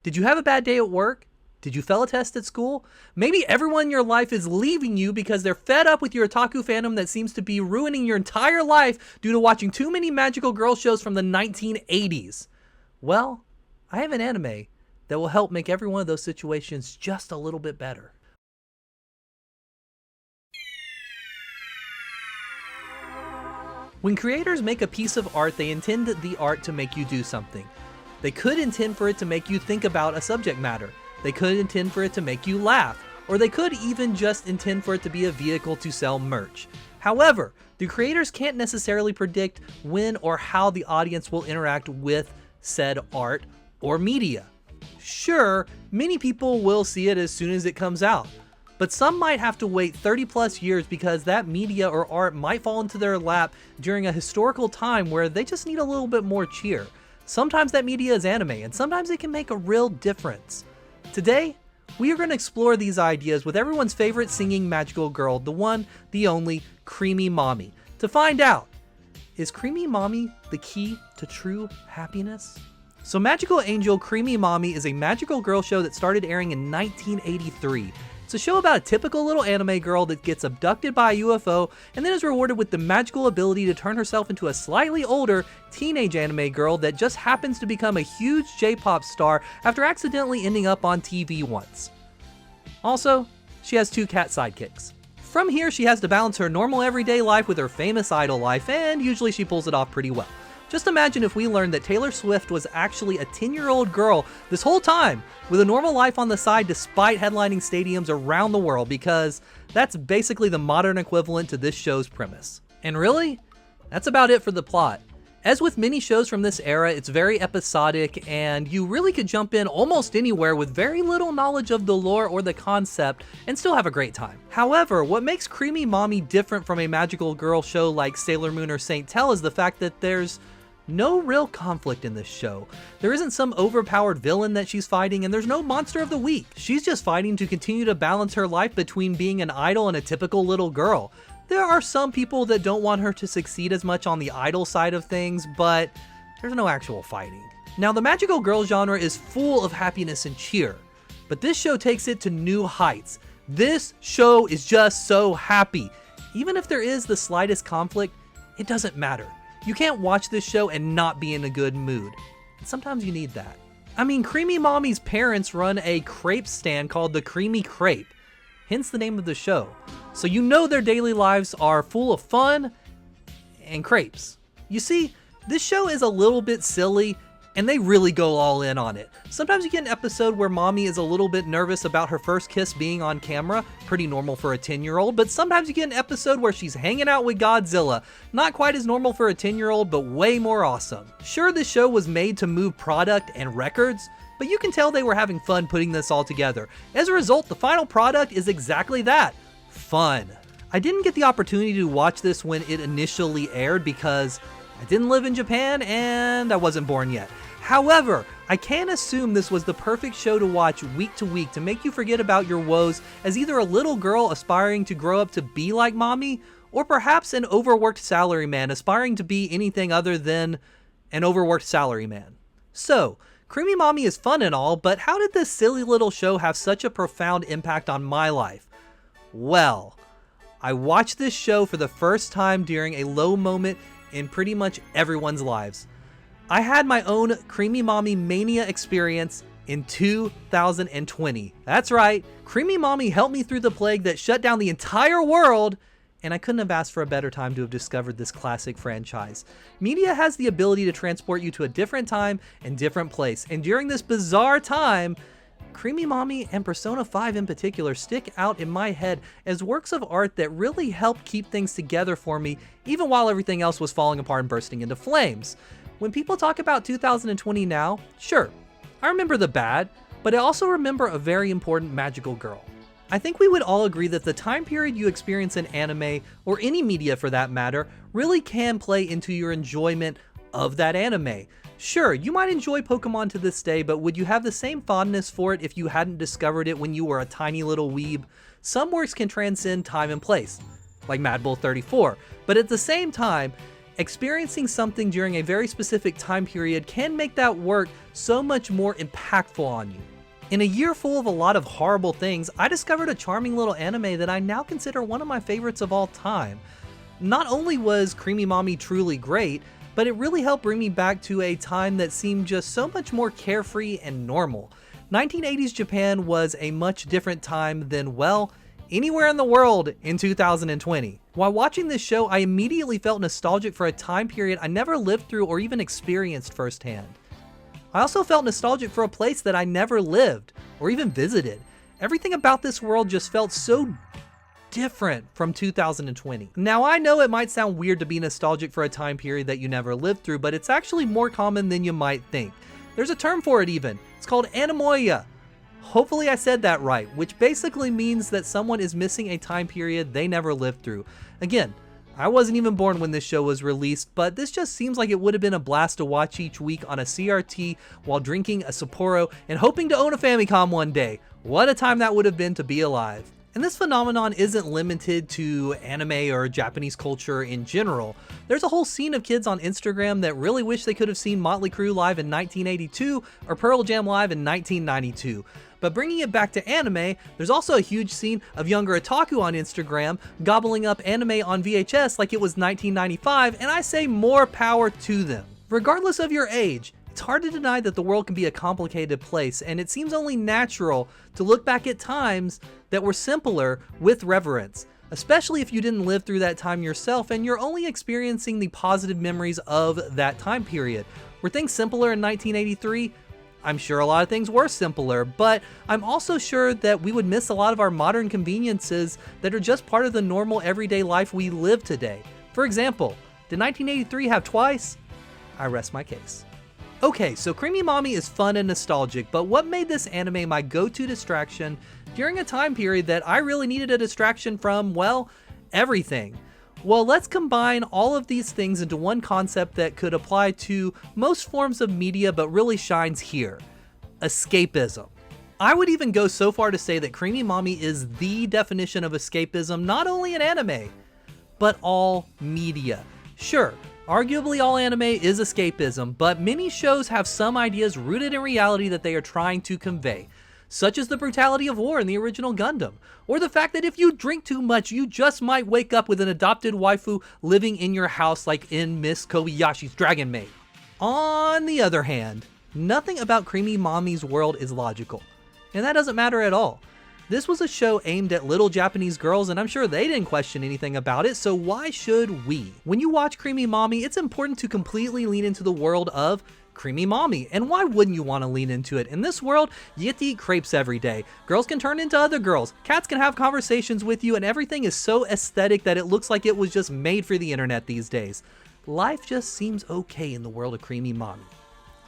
Did you have a bad day at work? Did you fail a test at school? Maybe everyone in your life is leaving you because they're fed up with your otaku fandom that seems to be ruining your entire life due to watching too many magical girl shows from the 1980s. Well, I have an anime that will help make every one of those situations just a little bit better. When creators make a piece of art, they intend the art to make you do something. They could intend for it to make you think about a subject matter. They could intend for it to make you laugh, or they could even just intend for it to be a vehicle to sell merch. However, the creators can't necessarily predict when or how the audience will interact with said art or media. Sure, many people will see it as soon as it comes out, but some might have to wait 30 plus years because that media or art might fall into their lap during a historical time where they just need a little bit more cheer. Sometimes that media is anime, and sometimes it can make a real difference. Today, we are going to explore these ideas with everyone's favorite singing magical girl, the one, the only, Creamy Mami. To find out, is Creamy Mami the key to true happiness? So Magical Angel Creamy Mami is a magical girl show that started airing in 1983. It's a show about a typical little anime girl that gets abducted by a UFO and then is rewarded with the magical ability to turn herself into a slightly older teenage anime girl that just happens to become a huge J-pop star after accidentally ending up on TV once. Also, she has 2 cat sidekicks. From here, she has to balance her normal everyday life with her famous idol life, and usually she pulls it off pretty well. Just imagine if we learned that Taylor Swift was actually a 10-year-old girl this whole time with a normal life on the side despite headlining stadiums around the world, because that's basically the modern equivalent to this show's premise. And really, that's about it for the plot. As with many shows from this era, it's very episodic, and you really could jump in almost anywhere with very little knowledge of the lore or the concept and still have a great time. However, what makes Creamy Mami different from a magical girl show like Sailor Moon or Saint Tail is the fact that there's no real conflict in this show. There isn't some overpowered villain that she's fighting, and there's no monster of the week. She's just fighting to continue to balance her life between being an idol and a typical little girl. There are some people that don't want her to succeed as much on the idol side of things, but there's no actual fighting. Now, the magical girl genre is full of happiness and cheer, but this show takes it to new heights. This show is just so happy. Even if there is the slightest conflict, it doesn't matter. You can't watch this show and not be in a good mood. And sometimes you need that. I mean, Creamy Mami's parents run a crepe stand called the Creamy Crepe, hence the name of the show. So you know their daily lives are full of fun and crepes. You see, this show is a little bit silly, and they really go all in on it. Sometimes you get an episode where Mami is a little bit nervous about her first kiss being on camera, pretty normal for a 10-year-old, but sometimes you get an episode where she's hanging out with Godzilla, not quite as normal for a 10-year-old, but way more awesome. Sure, this show was made to move product and records, but you can tell they were having fun putting this all together. As a result, the final product is exactly that, fun. I didn't get the opportunity to watch this when it initially aired because I didn't live in Japan and I wasn't born yet. However, I can assume this was the perfect show to watch week to week to make you forget about your woes as either a little girl aspiring to grow up to be like Mami, or perhaps an overworked salaryman aspiring to be anything other than an overworked salaryman. So, Creamy Mami is fun and all, but how did this silly little show have such a profound impact on my life? Well, I watched this show for the first time during a low moment in pretty much everyone's lives. I had my own Creamy Mami Mania experience in 2020. That's right, Creamy Mami helped me through the plague that shut down the entire world, and I couldn't have asked for a better time to have discovered this classic franchise. Media has the ability to transport you to a different time and different place, and during this bizarre time, Creamy Mami and Persona 5 in particular stick out in my head as works of art that really helped keep things together for me, even while everything else was falling apart and bursting into flames. When people talk about 2020 now, sure, I remember the bad, but I also remember a very important magical girl. I think we would all agree that the time period you experience in anime, or any media for that matter, really can play into your enjoyment of that anime. Sure, you might enjoy Pokemon to this day, but would you have the same fondness for it if you hadn't discovered it when you were a tiny little weeb? Some works can transcend time and place, like Mad Bull 34, but at the same time, Experiencing something during a very specific time period can make that work so much more impactful on you. In a year full of a lot of horrible things, I discovered a charming little anime that I now consider one of my favorites of all time. Not only was Creamy Mami truly great, but it really helped bring me back to a time that seemed just so much more carefree and normal. 1980s Japan was a much different time than, well, anywhere in the world in 2020. While watching this show, I immediately felt nostalgic for a time period I never lived through or even experienced firsthand. I also felt nostalgic for a place that I never lived or even visited. Everything about this world just felt so different from 2020. Now, I know it might sound weird to be nostalgic for a time period that you never lived through, but it's actually more common than you might think. There's a term for it even. It's called anemoia. Hopefully I said that right, which basically means that someone is missing a time period they never lived through. Again, I wasn't even born when this show was released, but this just seems like it would have been a blast to watch each week on a CRT while drinking a Sapporo and hoping to own a Famicom one day. What a time that would have been to be alive. And this phenomenon isn't limited to anime or Japanese culture in general. There's a whole scene of kids on Instagram that really wish they could have seen Motley Crue live in 1982 or Pearl Jam live in 1992. But bringing it back to anime, there's also a huge scene of younger otaku on Instagram gobbling up anime on VHS like it was 1995, and I say more power to them. Regardless of your age, it's hard to deny that the world can be a complicated place, and it seems only natural to look back at times that were simpler with reverence, especially if you didn't live through that time yourself and you're only experiencing the positive memories of that time period. Were things simpler in 1983? I'm sure a lot of things were simpler, but I'm also sure that we would miss a lot of our modern conveniences that are just part of the normal everyday life we live today. For example, did 1983 have Twice? I rest my case. Okay, so Creamy Mami is fun and nostalgic, but what made this anime my go-to distraction during a time period that I really needed a distraction from, well, everything? Well, let's combine all of these things into one concept that could apply to most forms of media but really shines here: escapism. I would even go so far to say that Creamy Mami is the definition of escapism, not only in anime, but all media. Sure, arguably all anime is escapism, but many shows have some ideas rooted in reality that they are trying to convey, such as the brutality of war in the original Gundam, or the fact that if you drink too much, you just might wake up with an adopted waifu living in your house like in Miss Kobayashi's Dragon Maid. On the other hand, nothing about Creamy Mami's world is logical, and that doesn't matter at all. This was a show aimed at little Japanese girls, and I'm sure they didn't question anything about it, so why should we? When you watch Creamy Mami, it's important to completely lean into the world of Creamy Mami, and why wouldn't you want to lean into it? In this world, you get to eat crepes every day. Girls can turn into other girls. Cats can have conversations with you, and everything is so aesthetic that it looks like it was just made for the internet these days. Life just seems okay in the world of Creamy Mami.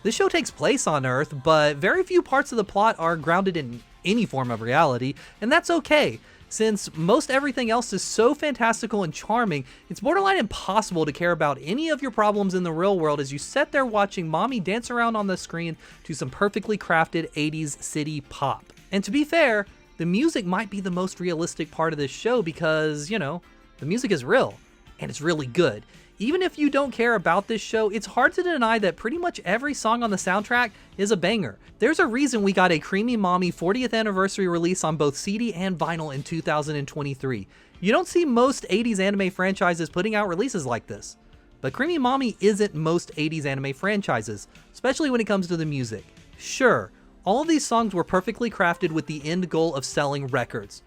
This show takes place on Earth, but very few parts of the plot are grounded in any form of reality, and that's okay. Since most everything else is so fantastical and charming, it's borderline impossible to care about any of your problems in the real world as you sit there watching Mami dance around on the screen to some perfectly crafted 80s city pop. And to be fair, the music might be the most realistic part of this show because, you know, the music is real, and it's really good. Even if you don't care about this show, it's hard to deny that pretty much every song on the soundtrack is a banger. There's a reason we got a Creamy Mami 40th anniversary release on both CD and vinyl in 2023. You don't see most 80s anime franchises putting out releases like this. But Creamy Mami isn't most 80s anime franchises, especially when it comes to the music. Sure, all of these songs were perfectly crafted with the end goal of selling records.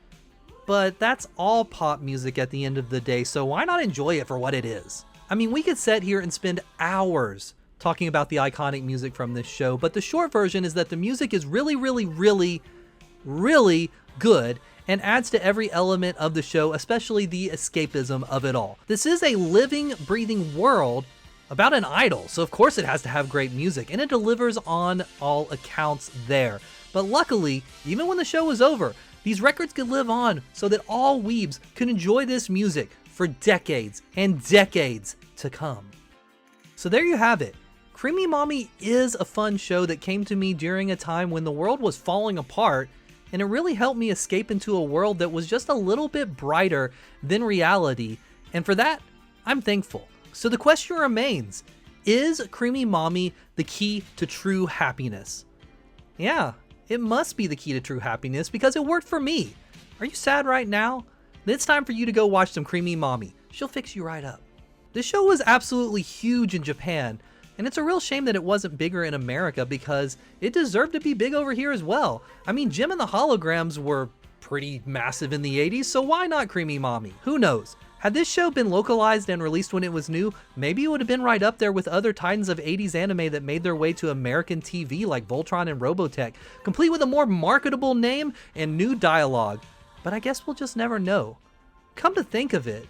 But that's all pop music at the end of the day, so why not enjoy it for what it is? I mean, we could sit here and spend hours talking about the iconic music from this show, but the short version is that the music is really good and adds to every element of the show, especially the escapism of it all. This is a living, breathing world about an idol, so of course it has to have great music, and it delivers on all accounts there. But luckily, even when the show was over, these records could live on so that all weebs could enjoy this music for decades and decades to come. So there you have it. Creamy Mami is a fun show that came to me during a time when the world was falling apart, and it really helped me escape into a world that was just a little bit brighter than reality, and for that, I'm thankful. So the question remains, is Creamy Mami the key to true happiness? Yeah, it must be the key to true happiness because it worked for me. Are you sad right now? Then it's time for you to go watch some Creamy Mami. She'll fix you right up. This show was absolutely huge in Japan, and it's a real shame that it wasn't bigger in America because it deserved to be big over here as well. I mean, Jim and the Holograms were pretty massive in the 80s, so why not Creamy Mami? Who knows? Had this show been localized and released when it was new, maybe it would have been right up there with other titans of 80s anime that made their way to American TV like Voltron and Robotech, complete with a more marketable name and new dialogue. But I guess we'll just never know. Come to think of it,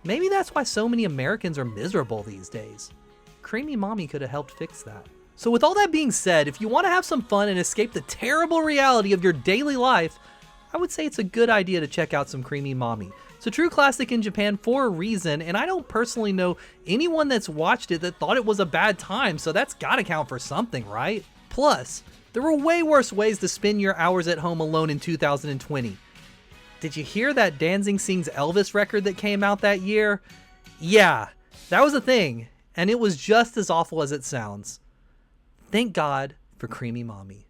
maybe that's why so many Americans are miserable these days. Creamy Mami could have helped fix that. So with all that being said, if you want to have some fun and escape the terrible reality of your daily life, I would say it's a good idea to check out some Creamy Mami. It's a true classic in Japan for a reason, and I don't personally know anyone that's watched it that thought it was a bad time, so that's gotta count for something, right? Plus, there were way worse ways to spend your hours at home alone in 2020. Did you hear that Danzig Sings Elvis record that came out that year? Yeah, that was a thing, and it was just as awful as it sounds. Thank God for Creamy Mami.